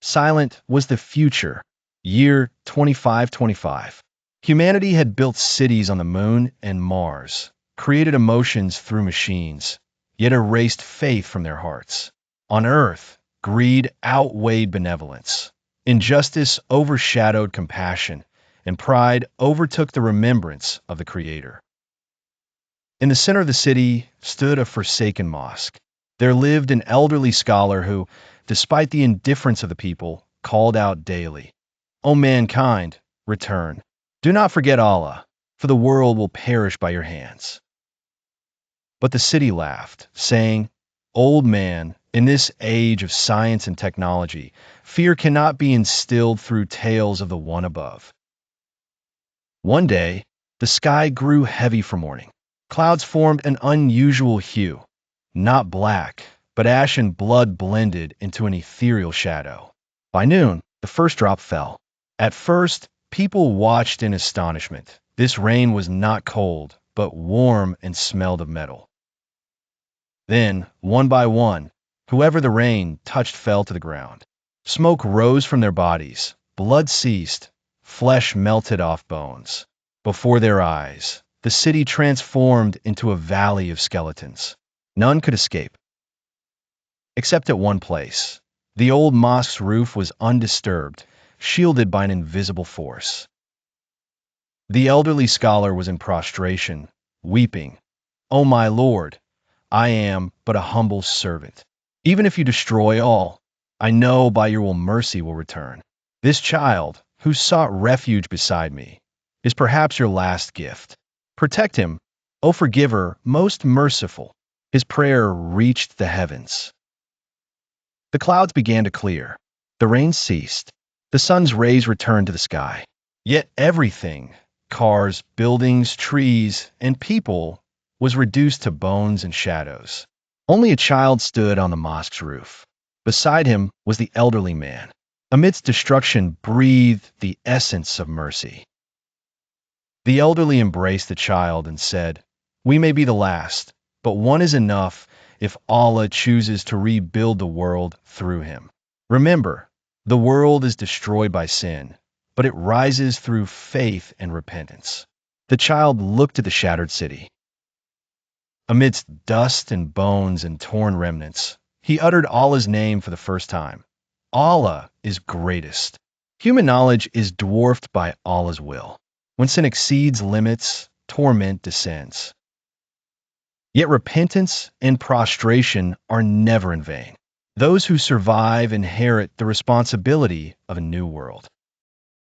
Silent was the future. Year 2525. Humanity had built cities on the moon and Mars, created emotions through machines, yet erased faith from their hearts. On Earth, greed outweighed benevolence. Injustice overshadowed compassion, and pride overtook the remembrance of the Creator. In the center of the city stood a forsaken mosque. There lived an elderly scholar who, despite the indifference of the people, called out daily, "O mankind, return. Do not forget Allah, for the world will perish by your hands." But the city laughed, saying, "Old man, in this age of science and technology, fear cannot be instilled through tales of the one above." One day, the sky grew heavy for morning. Clouds formed an unusual hue, not black, but ash and blood blended into an ethereal shadow. By noon, the first drop fell. At first, people watched in astonishment. This rain was not cold, but warm and smelled of metal. Then, one by one, whoever the rain touched fell to the ground. Smoke rose from their bodies, blood ceased, flesh melted off bones. Before their eyes, the city transformed into a valley of skeletons. None could escape. Except at one place. The old mosque's roof was undisturbed, shielded by an invisible force. The elderly scholar was in prostration, weeping. "O my Lord, I am but a humble servant. Even if you destroy all, I know by your mercy will return. This child, who sought refuge beside me, is perhaps your last gift. Protect him, O Forgiver, most merciful." His prayer reached the heavens. The clouds began to clear. The rain ceased. The sun's rays returned to the sky. Yet everything, cars, buildings, trees, and people, was reduced to bones and shadows. Only a child stood on the mosque's roof. Beside him was the elderly man. Amidst destruction breathed the essence of mercy. The elderly embraced the child and said, "We may be the last, but one is enough if Allah chooses to rebuild the world through him. Remember, the world is destroyed by sin, but it rises through faith and repentance." The child looked at the shattered city. Amidst dust and bones and torn remnants, he uttered Allah's name for the first time. Allah is greatest. Human knowledge is dwarfed by Allah's will. When sin exceeds limits, torment descends. Yet repentance and prostration are never in vain. Those who survive inherit the responsibility of a new world.